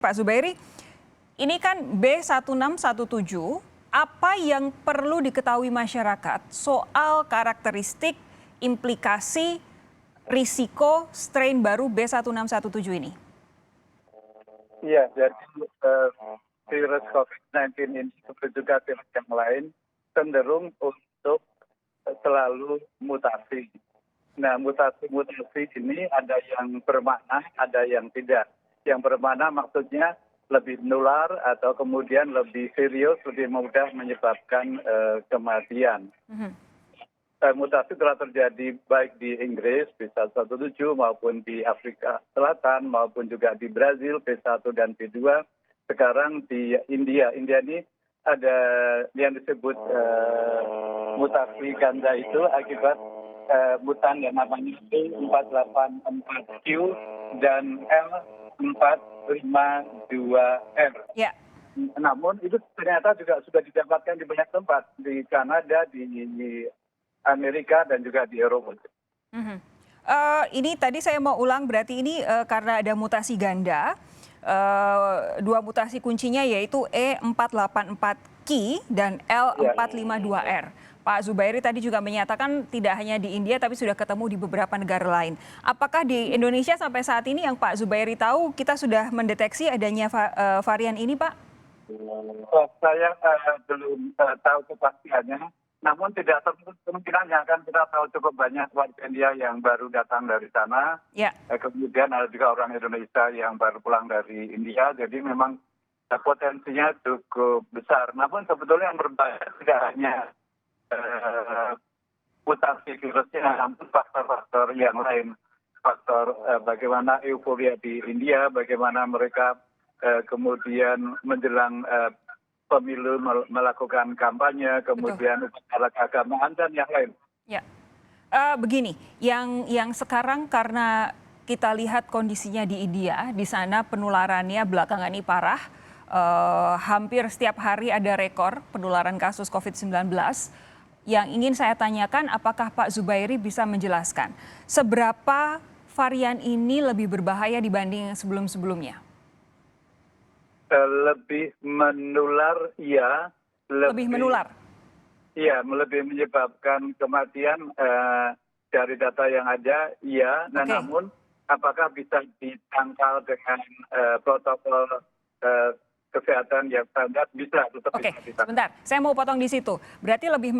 Pak Zubairi, ini kan B1617, apa yang perlu diketahui masyarakat soal karakteristik, implikasi, risiko strain baru B1617 ini? Iya, jadi virus COVID-19 ini seperti juga virus yang lain cenderung untuk selalu mutasi. Nah, mutasi-mutasi ini ada yang bermakna, ada yang tidak. Yang bermakna maksudnya lebih menular atau kemudian lebih serius, lebih mudah menyebabkan kematian. Mutasi telah terjadi baik di Inggris B117 maupun di Afrika Selatan maupun juga di Brazil B1 dan B2. Sekarang di India ini ada yang disebut mutasi ganda itu akibat mutan yang namanya B484Q dan L452R. Ya. Namun itu ternyata juga sudah didapatkan di banyak tempat, di Kanada, di Amerika, dan juga di Eropa. Ini tadi saya mau ulang, berarti ini karena ada mutasi ganda, dua mutasi kuncinya yaitu E484Q dan L452R. Pak Zubairi tadi juga menyatakan tidak hanya di India tapi sudah ketemu di beberapa negara lain. Apakah di Indonesia sampai saat ini yang Pak Zubairi tahu kita sudah mendeteksi adanya varian ini, Pak? Saya belum tahu kepastiannya, namun tidak tertutup kemungkinannya, kan kita tahu cukup banyak warga India yang baru datang dari sana. Ya. Kemudian ada juga orang Indonesia yang baru pulang dari India, jadi memang potensinya cukup besar. Namun sebetulnya yang berbahaya tidak hanya mutasi virusnya, namun faktor-faktor yang lain. Faktor bagaimana euforia di India, bagaimana mereka kemudian menjelang pemilu melakukan kampanye, kemudian upacara keagamaan dan yang lain. Ya, begini, yang sekarang karena kita lihat kondisinya di India, di sana penularannya belakangan ini parah, hampir setiap hari ada rekor penularan kasus COVID-19. Yang ingin saya tanyakan, apakah Pak Zubairi bisa menjelaskan seberapa varian ini lebih berbahaya dibanding sebelum-sebelumnya? Lebih menular, iya. Lebih menular? Iya, lebih menyebabkan kematian dari data yang ada, iya. Nah, namun apakah bisa ditangkal dengan protokol kesehatan yang standar? Bisa, tetap bisa. Sebentar, saya mau potong di situ. Berarti lebih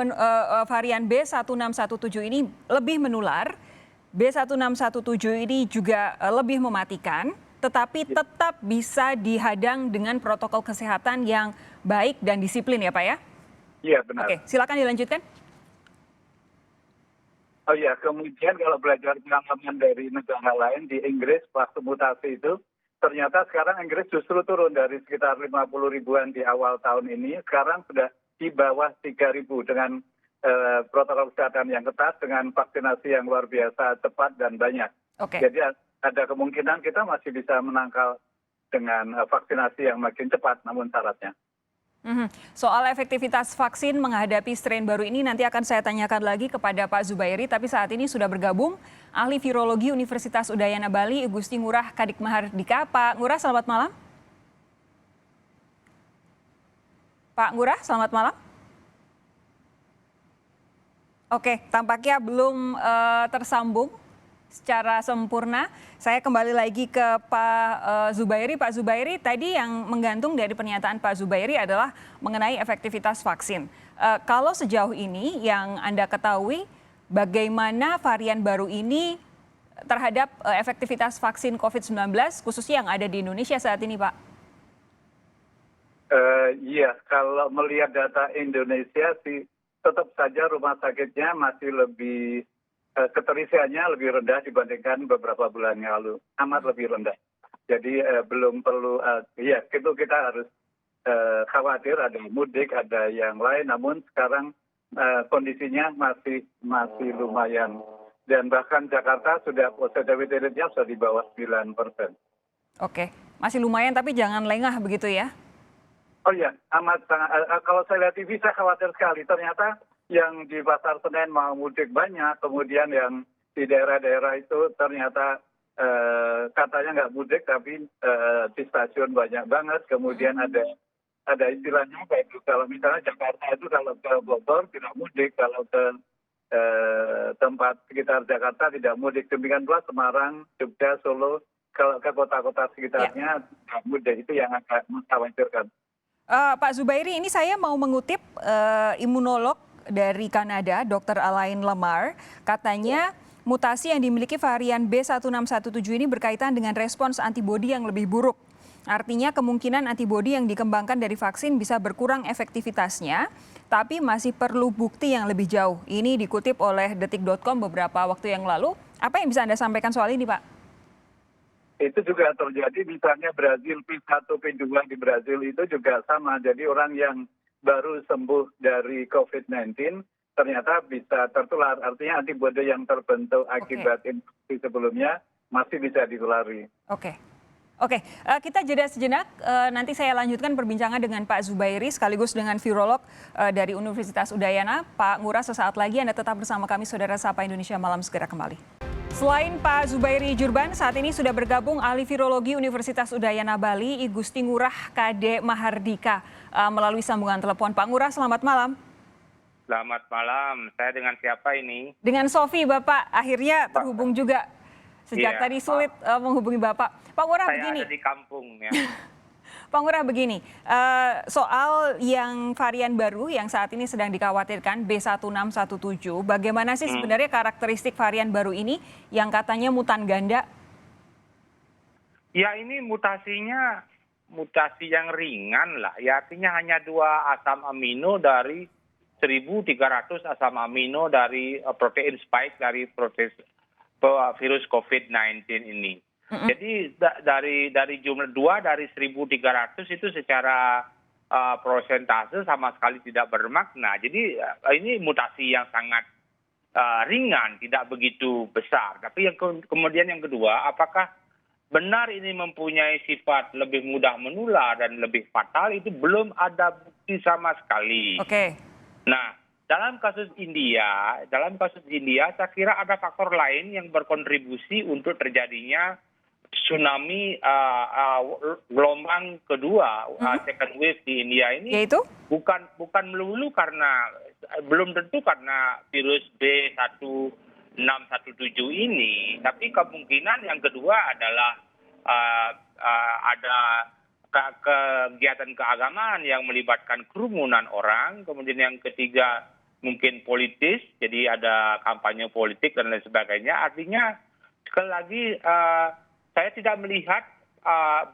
varian B1617 ini lebih menular, B1617 ini juga lebih mematikan, tetapi tetap bisa dihadang dengan protokol kesehatan yang baik dan disiplin ya Pak ya? Iya, benar. Oke, silakan dilanjutkan. Oh iya, kemudian kalau belajar pengalaman dari negara lain, di Inggris waktu mutasi itu, ternyata sekarang Inggris justru turun dari sekitar 50 ribuan di awal tahun ini, sekarang sudah di bawah 3.000 dengan protokol kesehatan yang ketat, dengan vaksinasi yang luar biasa cepat dan banyak. Jadi ada kemungkinan kita masih bisa menangkal dengan vaksinasi yang makin cepat, namun syaratnya. Soal efektivitas vaksin menghadapi strain baru ini nanti akan saya tanyakan lagi kepada Pak Zubairi, tapi saat ini sudah bergabung ahli virologi Universitas Udayana Bali, Gusti Ngurah Kadikmahardika. Pak Ngurah, selamat malam. Pak Ngurah, selamat malam. Oke, tampaknya belum tersambung secara sempurna. Saya kembali lagi ke Pak Zubairi. Pak Zubairi, tadi yang menggantung dari pernyataan Pak Zubairi adalah mengenai efektivitas vaksin. Kalau sejauh ini yang Anda ketahui, bagaimana varian baru ini terhadap efektivitas vaksin COVID-19, khususnya yang ada di Indonesia saat ini, Pak? Iya, kalau melihat data Indonesia sih, tetap saja rumah sakitnya masih lebih keterisiannya lebih rendah dibandingkan beberapa bulan yang lalu, amat lebih rendah. Jadi belum perlu, ya itu kita harus khawatir ada mudik, ada yang lain. Namun sekarang kondisinya masih lumayan, dan bahkan Jakarta sudah positivity rate-nya sudah di bawah 9%. Oke, masih lumayan tapi jangan lengah begitu ya? Oh ya, amat sangat. Kalau saya lihat TV saya khawatir sekali. Ternyata yang di Pasar Senen mau mudik banyak, kemudian yang di daerah-daerah itu ternyata katanya nggak mudik tapi di stasiun banyak banget. Kemudian ada istilahnya kayak itu. Kalau misalnya Jakarta itu kalau ke Bogor tidak mudik, kalau ke tempat sekitar Jakarta tidak mudik. Demikian pula Semarang, Jogja, Solo, kalau ke kota-kota sekitarnya tidak mudik. Itu yang agak mengkhawatirkan. Pak Zubairi, ini saya mau mengutip imunolog dari Kanada, Dr. Alain Lamar, katanya mutasi yang dimiliki varian B1617 ini berkaitan dengan respons antibodi yang lebih buruk. Artinya kemungkinan antibodi yang dikembangkan dari vaksin bisa berkurang efektivitasnya, tapi masih perlu bukti yang lebih jauh. Ini dikutip oleh detik.com beberapa waktu yang lalu. Apa yang bisa Anda sampaikan soal ini, Pak? Itu juga terjadi misalnya Brazil P1, P2 di Brazil itu juga sama. Jadi orang yang baru sembuh dari COVID-19 ternyata bisa tertular. Artinya antibodi yang terbentuk akibat infeksi sebelumnya masih bisa ditulari. Oke, kita jeda sejenak. Nanti saya lanjutkan perbincangan dengan Pak Zubairi sekaligus dengan virolog dari Universitas Udayana. Pak Ngurah, sesaat lagi Anda tetap bersama kami, Saudara Sapa Indonesia Malam segera kembali. Selain Pak Zubairi Jurban, saat ini sudah bergabung ahli virologi Universitas Udayana Bali, I Gusti Ngurah KD Mahardika melalui sambungan telepon. Pak Ngurah, selamat malam. Selamat malam. Saya dengan siapa ini? Dengan Sofi, Bapak. Akhirnya terhubung juga. Sejak tadi sulit menghubungi Bapak. Pak Ngurah, begini. Saya ada di kampung ya. Pak Ngurah, begini, soal yang varian baru yang saat ini sedang dikhawatirkan B1617, bagaimana sih sebenarnya karakteristik varian baru ini yang katanya mutan ganda? Ya, ini mutasinya mutasi yang ringan lah. Ya, artinya hanya 2 asam amino dari 1.300 asam amino dari protein spike dari virus COVID-19 ini. Jadi dari jumlah 2 dari 1.300 itu secara prosentase sama sekali tidak bermakna. Jadi ini mutasi yang sangat ringan, tidak begitu besar. Tapi yang kemudian yang kedua, apakah benar ini mempunyai sifat lebih mudah menular dan lebih fatal, itu belum ada bukti sama sekali. Nah, dalam kasus India, saya kira ada faktor lain yang berkontribusi untuk terjadinya tsunami gelombang kedua, second wave di India ini. Yaitu? Bukan melulu karena, belum tentu karena virus B1617 ini, tapi kemungkinan yang kedua adalah ada kegiatan keagamaan yang melibatkan kerumunan orang, kemudian yang ketiga mungkin politis, jadi ada kampanye politik dan lain sebagainya. Artinya sekali lagi saya tidak melihat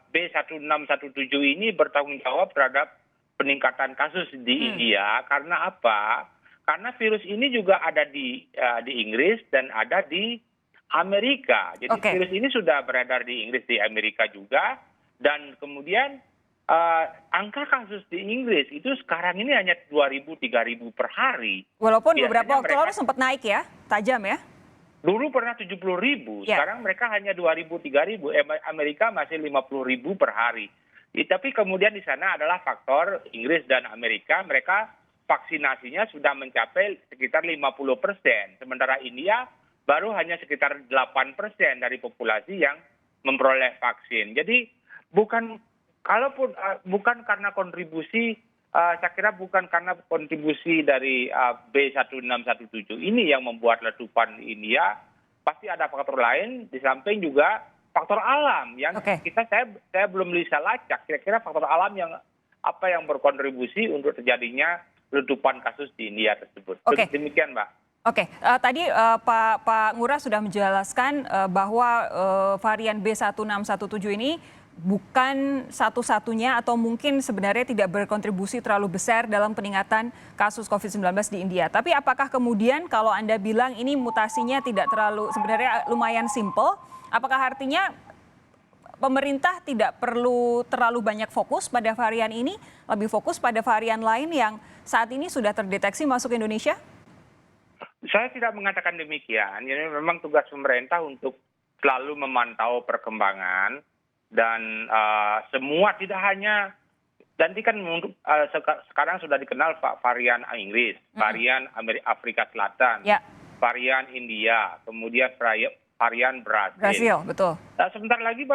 B1617 ini bertanggung jawab terhadap peningkatan kasus di India. Karena apa? Karena virus ini juga ada di Inggris dan ada di Amerika. Jadi virus ini sudah beredar di Inggris, di Amerika juga. Dan kemudian angka kasus di Inggris itu sekarang ini hanya 2.000-3.000 per hari. Walaupun beberapa waktu lalu sempat naik ya, tajam ya? Dulu pernah 70.000, sekarang mereka hanya 2.000-3.000, Amerika masih 50.000 per hari. Tapi kemudian di sana adalah faktor Inggris dan Amerika, mereka vaksinasinya sudah mencapai sekitar 50%. Sementara India baru hanya sekitar 8% dari populasi yang memperoleh vaksin. Jadi bukan karena kontribusi, saya kira bukan karena kontribusi dari B1617 ini yang membuat letupan di India, pasti ada faktor lain, di samping juga faktor alam yang saya belum bisa lacak. Kira-kira faktor alam yang apa yang berkontribusi untuk terjadinya letupan kasus di India tersebut. Demikian, Mbak. Tadi Pak Ngurah sudah menjelaskan bahwa varian B1617 ini bukan satu-satunya atau mungkin sebenarnya tidak berkontribusi terlalu besar dalam peningkatan kasus COVID-19 di India. Tapi apakah kemudian kalau Anda bilang ini mutasinya tidak terlalu, sebenarnya lumayan simple, apakah artinya pemerintah tidak perlu terlalu banyak fokus pada varian ini, lebih fokus pada varian lain yang saat ini sudah terdeteksi masuk Indonesia? Saya tidak mengatakan demikian. Ini memang tugas pemerintah untuk selalu memantau perkembangan. Dan semua tidak hanya, nanti kan sekarang sudah dikenal varian Inggris, varian Afrika Selatan, varian India, kemudian varian Brasil. Brasil, betul. Nah, sebentar lagi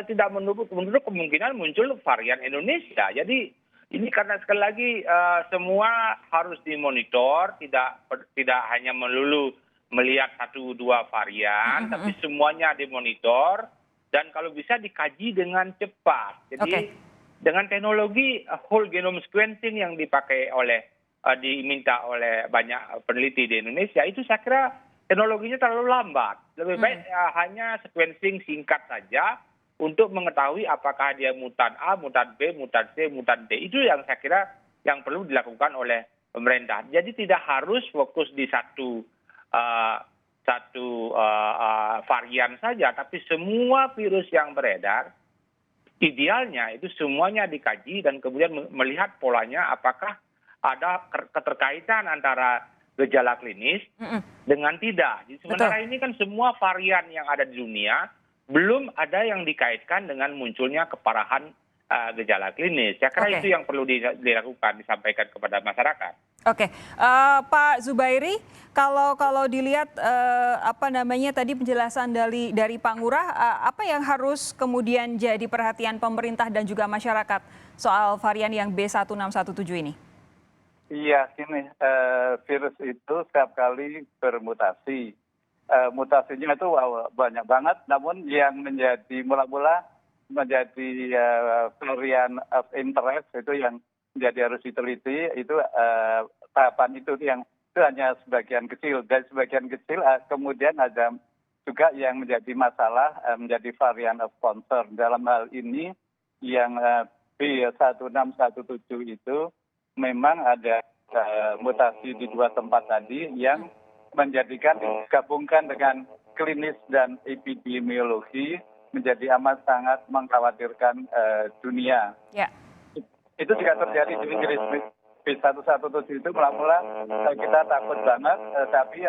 tidak menutup kemungkinan muncul varian Indonesia. Jadi ini karena sekali lagi semua harus dimonitor, tidak hanya melulu melihat 1-2 varian, tapi semuanya dimonitor dan kalau bisa dikaji dengan cepat. Jadi dengan teknologi whole genome sequencing yang diminta oleh banyak peneliti di Indonesia, itu saya kira teknologinya terlalu lambat. Lebih baik hanya sequencing singkat saja untuk mengetahui apakah dia mutan A, mutan B, mutan C, mutan D. Itu yang saya kira yang perlu dilakukan oleh pemerintah. Jadi tidak harus fokus di satu varian saja, tapi semua virus yang beredar, idealnya itu semuanya dikaji dan kemudian melihat polanya apakah ada keterkaitan antara gejala klinis dengan tidak. Jadi sementara ini kan semua varian yang ada di dunia belum ada yang dikaitkan dengan munculnya keparahan gejala klinis. Saya kira itu yang perlu dilakukan, disampaikan kepada masyarakat. Oke, Pak Zubairi, kalau dilihat tadi penjelasan dari Pak Ngurah, apa yang harus kemudian jadi perhatian pemerintah dan juga masyarakat soal varian yang B1617 ini? Iya, gini, virus itu setiap kali bermutasi. Mutasinya itu banyak banget, namun yang menjadi mula-mula menjadi varian of interest itu yang menjadi harus diteliti, itu tahapan itu yang itu hanya sebagian kecil. Dan sebagian kecil kemudian ada juga yang menjadi masalah, menjadi varian of concern. Dalam hal ini yang B1617 itu memang ada mutasi di 2 tempat tadi yang menjadikan digabungkan dengan klinis dan epidemiologi menjadi amat sangat mengkhawatirkan dunia. Ya. Itu juga terjadi di Inggris. B117 itu mula-mula kita takut banget, tapi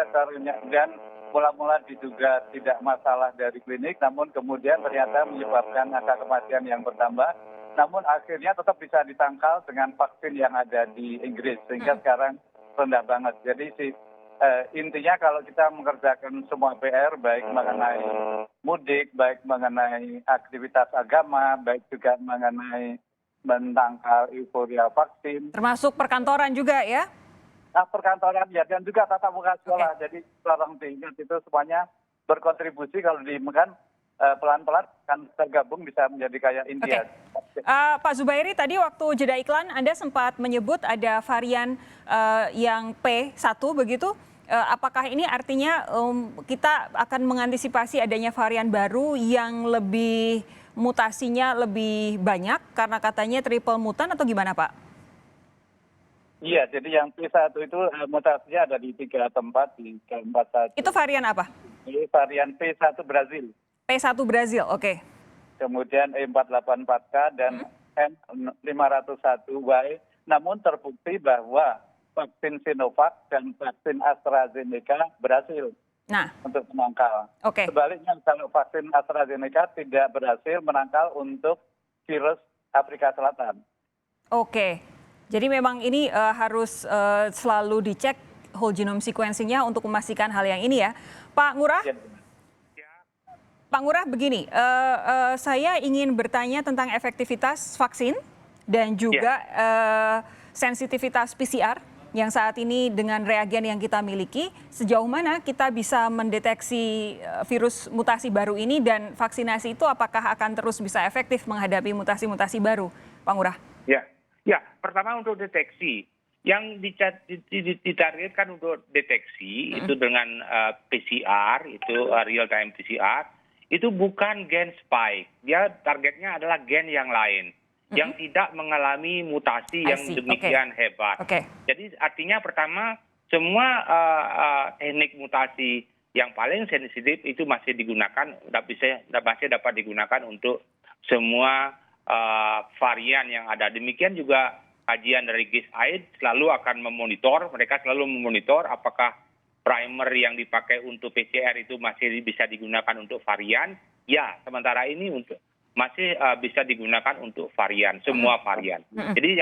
dan mula-mula diduga tidak masalah dari klinik, namun kemudian ternyata menyebabkan angka kematian yang bertambah. Namun akhirnya tetap bisa ditangkal dengan vaksin yang ada di Inggris, sehingga sekarang rendah banget. Jadi intinya kalau kita mengerjakan semua PR, baik mengenai mudik, baik mengenai aktivitas agama, baik juga mengenai menangkal euforia vaksin. Termasuk perkantoran juga ya? Perkantoran ya, dan juga tatap muka sekolah. Jadi tolong diingat itu semuanya berkontribusi kalau dimakan pelan-pelan kan tergabung bisa menjadi kayak India. Pak Zubairi, tadi waktu jeda iklan Anda sempat menyebut ada varian yang P1 begitu. Apakah ini artinya kita akan mengantisipasi adanya varian baru yang lebih mutasinya lebih banyak karena katanya triple mutan atau gimana Pak? Iya, jadi yang P1 itu mutasinya ada di 3 tempat di K41. Itu varian apa? Varian P1 Brazil. P1 Brazil, oke. Kemudian E484K dan N501Y. Namun terbukti bahwa vaksin Sinovac dan vaksin AstraZeneca berhasil untuk menangkal. Sebaliknya kalau vaksin AstraZeneca tidak berhasil menangkal untuk virus Afrika Selatan. Oke, jadi memang ini harus selalu dicek whole genome sequencing-nya untuk memastikan hal yang ini ya. Pak Ngurah? Ya. Pak Ngurah begini, saya ingin bertanya tentang efektivitas vaksin dan juga sensitivitas PCR yang saat ini dengan reagen yang kita miliki, sejauh mana kita bisa mendeteksi virus mutasi baru ini dan vaksinasi itu apakah akan terus bisa efektif menghadapi mutasi-mutasi baru, Pak Ngurah? Ya, pertama untuk deteksi. Yang ditargetkan untuk deteksi itu dengan PCR, itu real time PCR, itu bukan gen spike. Dia targetnya adalah gen yang lain. Yang tidak mengalami mutasi yang demikian hebat. Jadi artinya pertama semua teknik mutasi yang paling sensitif itu masih digunakan, masih dapat digunakan untuk semua varian yang ada. Demikian juga kajian dari GISAID selalu akan mereka selalu memonitor apakah primer yang dipakai untuk PCR itu masih bisa digunakan untuk varian. Ya, sementara ini masih bisa digunakan untuk varian, semua varian. Jadi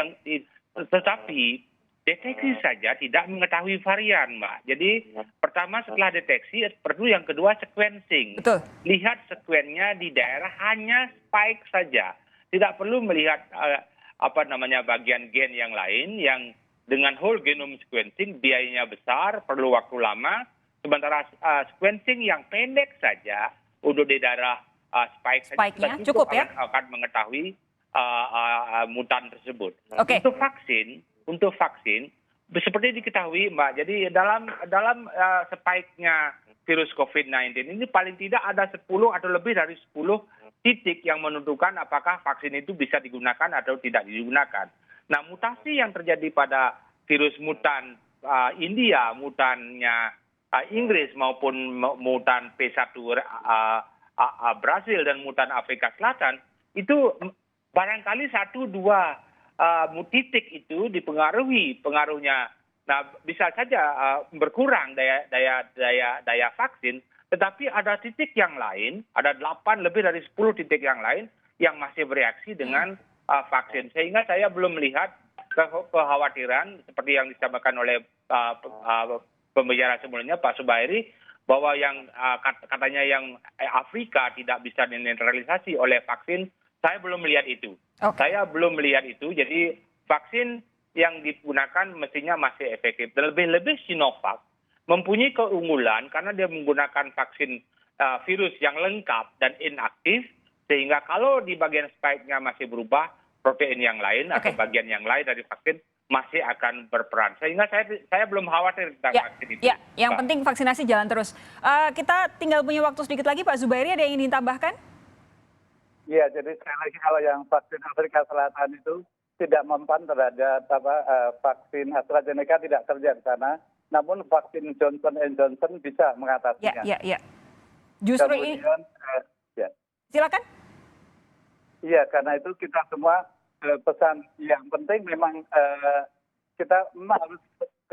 tetapi deteksi saja tidak mengetahui varian, Mbak. Jadi pertama setelah deteksi perlu yang kedua sequencing. Betul. Lihat sekuennya di daerah hanya spike saja. Tidak perlu melihat bagian gen yang lain yang dengan whole genome sequencing biayanya besar, perlu waktu lama. Sementara sequencing yang pendek saja untuk di daerah spike-nya cukup ya? Akan mengetahui mutan tersebut. Oke. Untuk vaksin seperti diketahui, Mbak. Jadi dalam spike-nya virus COVID-19 ini paling tidak ada 10 atau lebih dari 10 titik yang menentukan apakah vaksin itu bisa digunakan atau tidak digunakan. Nah, mutasi yang terjadi pada virus mutan India, mutannya Inggris maupun mutan P1 Brasil dan mutan Afrika Selatan itu barangkali 1-2 titik itu pengaruhnya. Nah, bisa saja berkurang daya vaksin, tetapi ada titik yang lain, ada 8 lebih dari 10 titik yang lain yang masih bereaksi dengan vaksin. Sehingga saya belum melihat kekhawatiran seperti yang disampaikan oleh pembicara sebelumnya Pak Zubairi, bahwa yang katanya yang Afrika tidak bisa dinetralisasi oleh vaksin. Saya belum melihat itu. Saya belum melihat itu. Jadi vaksin yang digunakan mestinya masih efektif. Dan lebih-lebih Sinovac mempunyai keunggulan karena dia menggunakan vaksin virus yang lengkap dan inaktif. Sehingga kalau di bagian spike-nya masih berubah, protein yang lain atau bagian yang lain dari vaksin masih akan berperan. Sehingga saya belum khawatir tentang vaksin itu. Ya, yang penting vaksinasi jalan terus. Kita tinggal punya waktu sedikit lagi, Pak Zubairi, ada yang ingin ditambahkan? Iya, jadi sekali lagi kalau yang vaksin Afrika Selatan itu tidak mempan terhadap vaksin AstraZeneca tidak kerja di sana, namun vaksin Johnson & Johnson bisa mengatasinya. Ya. Justru kemudian, ini, silakan. Iya, karena itu kita semua pesan yang penting memang kita memang harus,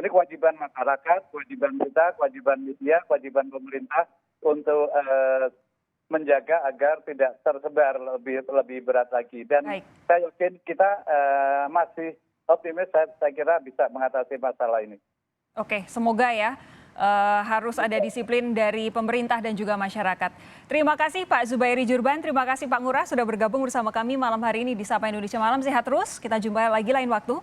ini kewajiban masyarakat, kewajiban kita, kewajiban media, kewajiban pemerintah untuk menjaga agar tidak tersebar lebih berat lagi. Dan saya yakin kita masih optimis, saya kira bisa mengatasi masalah ini. Oke, semoga ya. Harus ada disiplin dari pemerintah dan juga masyarakat. Terima kasih Pak Zubairi Jurban, terima kasih Pak Ngurah sudah bergabung bersama kami malam hari ini di Sapa Indonesia Malam. Sehat terus, kita jumpa lagi lain waktu.